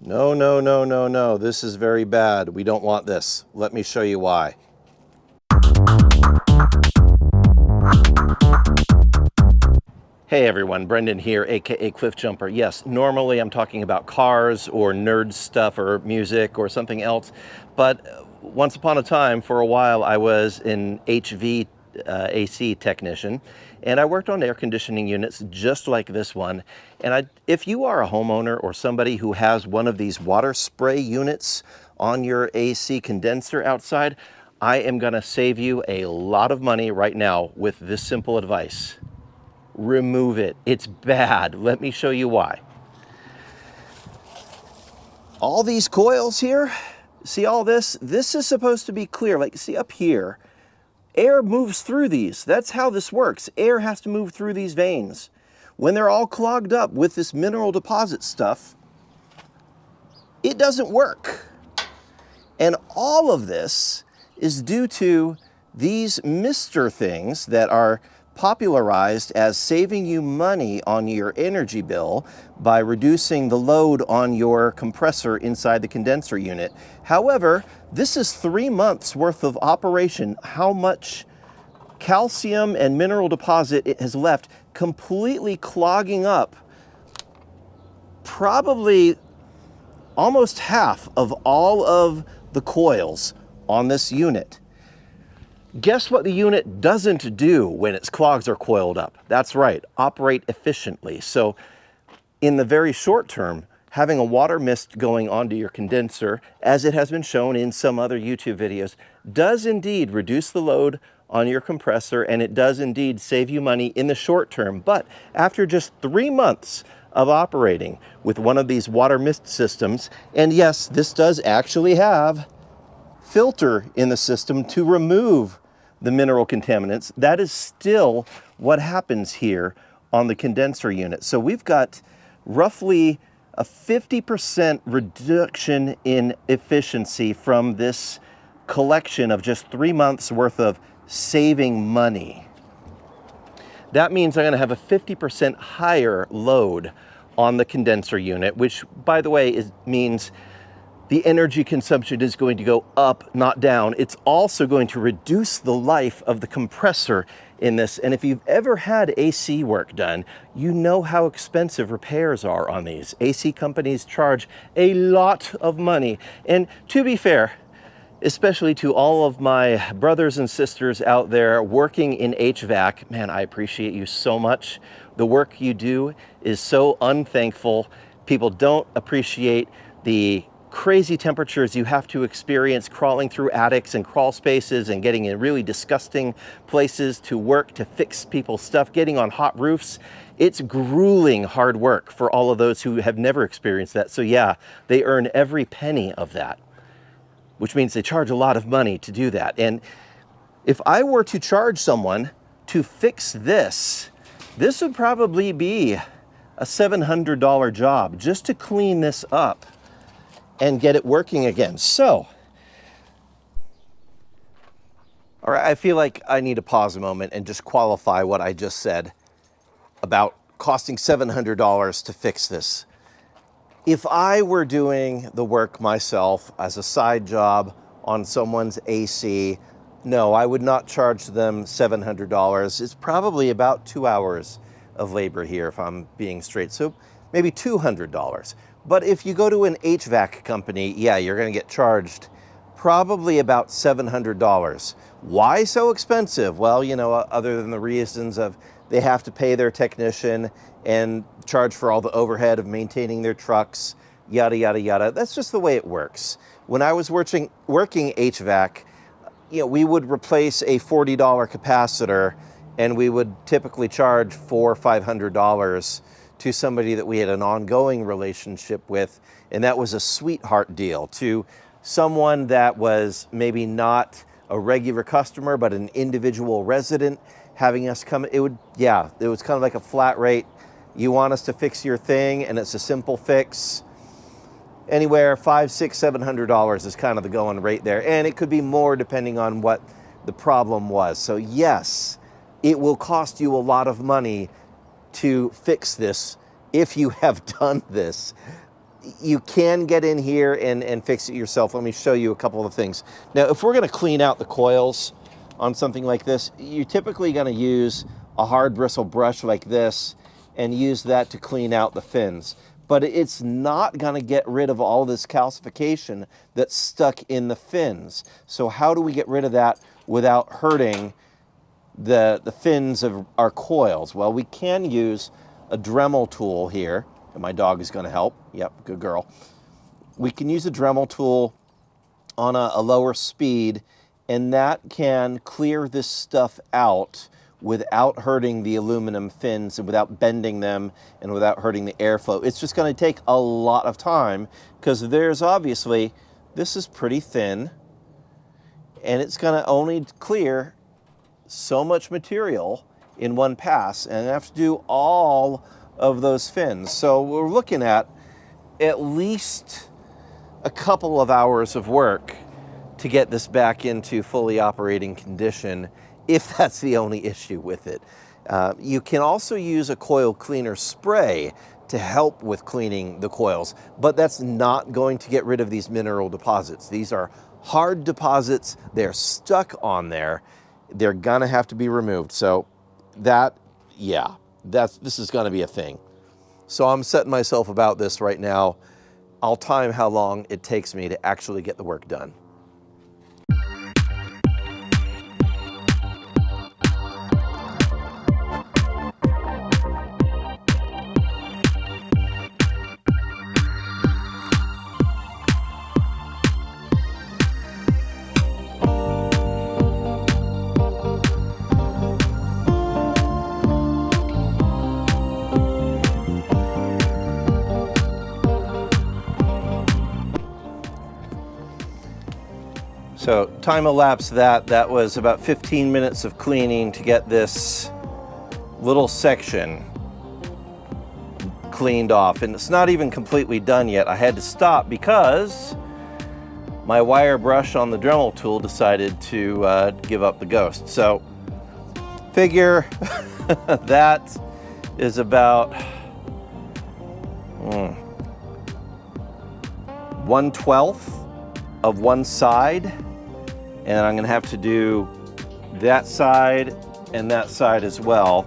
No, no, no, no, no. This is very bad. We don't want this. Let me show you why. Hey everyone, Brendan here, aka Cliff Jumper. Yes, normally I'm talking about cars or nerd stuff or music or something else, but once upon a time, for a while, I was an HVAC technician, and I worked on air conditioning units just like this one. And if you are a homeowner or somebody who has one of these water spray units on your AC condenser outside, I am gonna save you a lot of money right now with this simple advice. Remove it. It's bad. Let me show you why. All these coils here, see all this? This is supposed to be clear. Like, see up here, air moves through these. That's how this works. Air has to move through these veins. When they're all clogged up with this mineral deposit stuff, it doesn't work. And all of this is due to these mister things that are popularized as saving you money on your energy bill by reducing the load on your compressor inside the condenser unit. However, this is 3 months worth of operation. How much calcium and mineral deposit it has left, completely clogging up probably almost half of all of the coils on this unit. Guess what the unit doesn't do when its clogs are coiled up? That's right, operate efficiently. So in the very short term, having a water mist going onto your condenser, as it has been shown in some other YouTube videos, does indeed reduce the load on your compressor, and it does indeed save you money in the short term. But after just 3 months of operating with one of these water mist systems, and yes, this does actually have filter in the system to remove the mineral contaminants, that is still what happens here on the condenser unit. So we've got roughly a 50% reduction in efficiency from this collection of just 3 months worth of saving money. That means I'm going to have a 50% higher load on the condenser unit, which, by the way, means the energy consumption is going to go up, not down. It's also going to reduce the life of the compressor in this. And if you've ever had AC work done, you know how expensive repairs are on these. AC companies charge a lot of money. And to be fair, especially to all of my brothers and sisters out there working in HVAC, man, I appreciate you so much. The work you do is so unthankful. People don't appreciate the crazy temperatures you have to experience crawling through attics and crawl spaces and getting in really disgusting places to work to fix people's stuff, getting on hot roofs. It's grueling hard work for all of those who have never experienced that. So yeah, they earn every penny of that, which means they charge a lot of money to do that. And if I were to charge someone to fix this, this would probably be a $700 job just to clean this up and get it working again. So, all right, I feel like I need to pause a moment and just qualify what I just said about costing $700 to fix this. If I were doing the work myself as a side job on someone's AC, no, I would not charge them $700. It's probably about 2 hours of labor here, if I'm being straight. So maybe $200. But if you go to an HVAC company, yeah, you're going to get charged probably about $700. Why so expensive? Well, you know, other than the reasons of they have to pay their technician and charge for all the overhead of maintaining their trucks, yada, yada, yada. That's just the way it works. When I was working HVAC, you know, we would replace a $40 capacitor and we would typically charge $400 or $500 to somebody that we had an ongoing relationship with, and that was a sweetheart deal. To someone that was maybe not a regular customer, but an individual resident having us come, it was kind of like a flat rate. You want us to fix your thing, and it's a simple fix. Anywhere $500, $600, $700 is kind of the going rate there, and it could be more depending on what the problem was. So yes, it will cost you a lot of money to fix this if you have done this. you can get in here and fix it yourself. Let me show you a couple of things. Now, if we're gonna clean out the coils on something like this, you're typically gonna use a hard bristle brush like this and use that to clean out the fins. But it's not gonna get rid of all this calcification that's stuck in the fins. So how do we get rid of that without hurting the fins of our coils? Well, we can use a Dremel tool here. And my dog is gonna help. Yep, good girl. We can use a Dremel tool on a lower speed, and that can clear this stuff out without hurting the aluminum fins and without bending them and without hurting the airflow. It's just gonna take a lot of time because there's obviously, this is pretty thin and it's gonna only clear so much material in one pass, and I have to do all of those fins. So we're looking at least a couple of hours of work to get this back into fully operating condition, if that's the only issue with it. You can also use a coil cleaner spray to help with cleaning the coils, but that's not going to get rid of these mineral deposits. These are hard deposits, they're stuck on there, they're gonna have to be removed. So that, yeah, this is gonna be a thing. So I'm setting myself about this right now. I'll time how long it takes me to actually get the work done. So time elapsed that was about 15 minutes of cleaning to get this little section cleaned off. And it's not even completely done yet. I had to stop because my wire brush on the Dremel tool decided to give up the ghost. So figure that is about 1/12 of one side. And I'm gonna have to do that side and that side as well.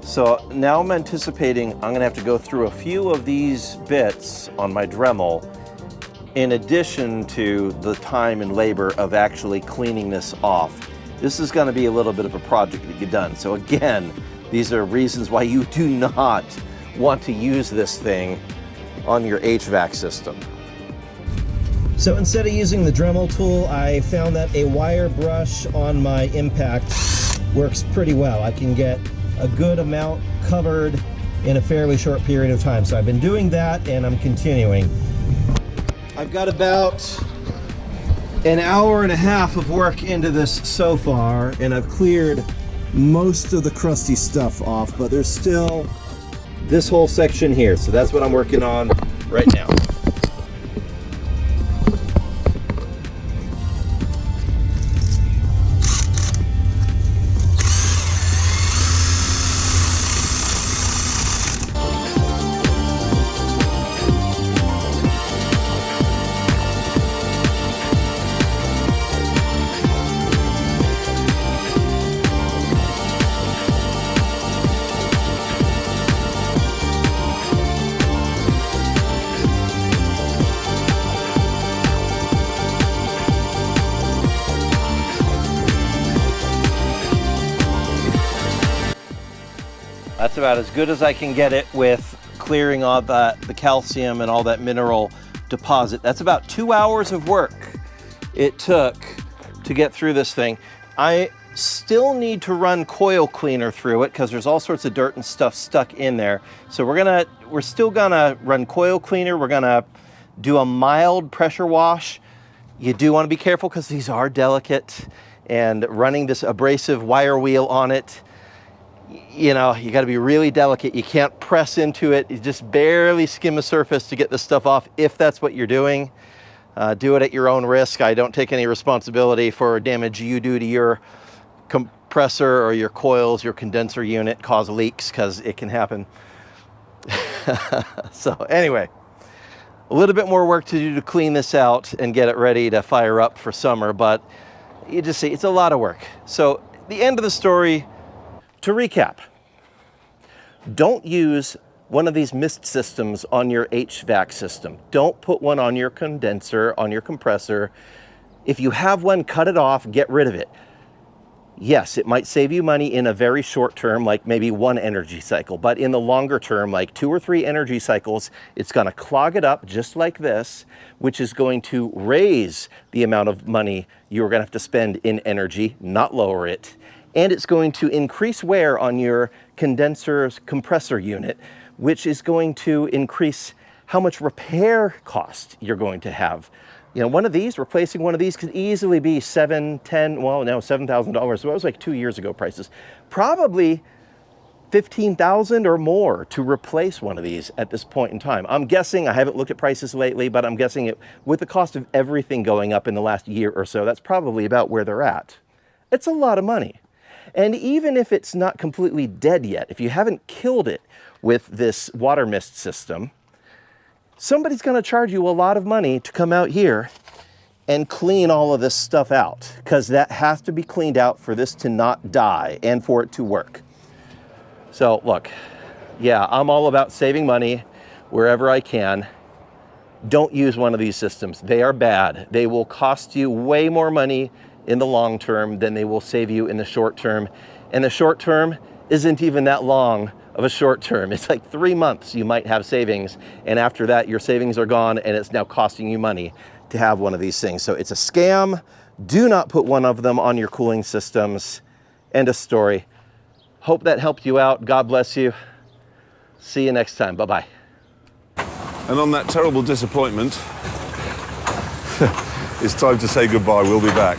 So now I'm anticipating I'm gonna have to go through a few of these bits on my Dremel in addition to the time and labor of actually cleaning this off. This is gonna be a little bit of a project to get done. So again, these are reasons why you do not want to use this thing on your HVAC system. So instead of using the Dremel tool, I found that a wire brush on my impact works pretty well. I can get a good amount covered in a fairly short period of time. So I've been doing that and I'm continuing. I've got about an hour and a half of work into this so far, and I've cleared most of the crusty stuff off, but there's still this whole section here. So that's what I'm working on right now. That's about as good as I can get it with clearing all the calcium and all that mineral deposit. That's about 2 hours of work it took to get through this thing. I still need to run coil cleaner through it because there's all sorts of dirt and stuff stuck in there. So we're still gonna run coil cleaner. We're gonna do a mild pressure wash. You do want to be careful because these are delicate, and running this abrasive wire wheel on it, you know, you got to be really delicate. You can't press into it. You just barely skim the surface to get this stuff off if that's what you're doing. Do it at your own risk. I don't take any responsibility for damage you do to your compressor or your coils, your condenser unit, cause leaks, because it can happen. So anyway, A little bit more work to do to clean this out and get it ready to fire up for summer, but you just see, it's a lot of work. So the end of the story, to recap, don't use one of these mist systems on your HVAC system. Don't put one on your condenser, on your compressor. If you have one, cut it off, get rid of it. Yes, it might save you money in a very short term, like maybe one energy cycle, but in the longer term, like 2 or 3 energy cycles, it's gonna clog it up just like this, which is going to raise the amount of money you're gonna have to spend in energy, not lower it. And it's going to increase wear on your condenser's compressor unit, which is going to increase how much repair cost you're going to have. You know, one of these, replacing one of these could easily be $7,000. So it was like 2 years ago prices. Probably $15,000 or more to replace one of these at this point in time. I'm guessing, I haven't looked at prices lately, but I'm guessing it, with the cost of everything going up in the last year or so, that's probably about where they're at. It's a lot of money. And even if it's not completely dead yet, if you haven't killed it with this water mist system, somebody's going to charge you a lot of money to come out here and clean all of this stuff out, because that has to be cleaned out for this to not die and for it to work. So look, yeah, I'm all about saving money wherever I can. Don't use one of these systems. They are bad. They will cost you way more money in the long term than they will save you in the short term. And the short term isn't even that long of a short term. It's like 3 months you might have savings, and after that your savings are gone and it's now costing you money to have one of these things. So it's a scam. Do not put one of them on your cooling systems. End of story. Hope that helped you out. God bless you. See you next time. Bye-bye. And on that terrible disappointment, it's time to say goodbye. We'll be back.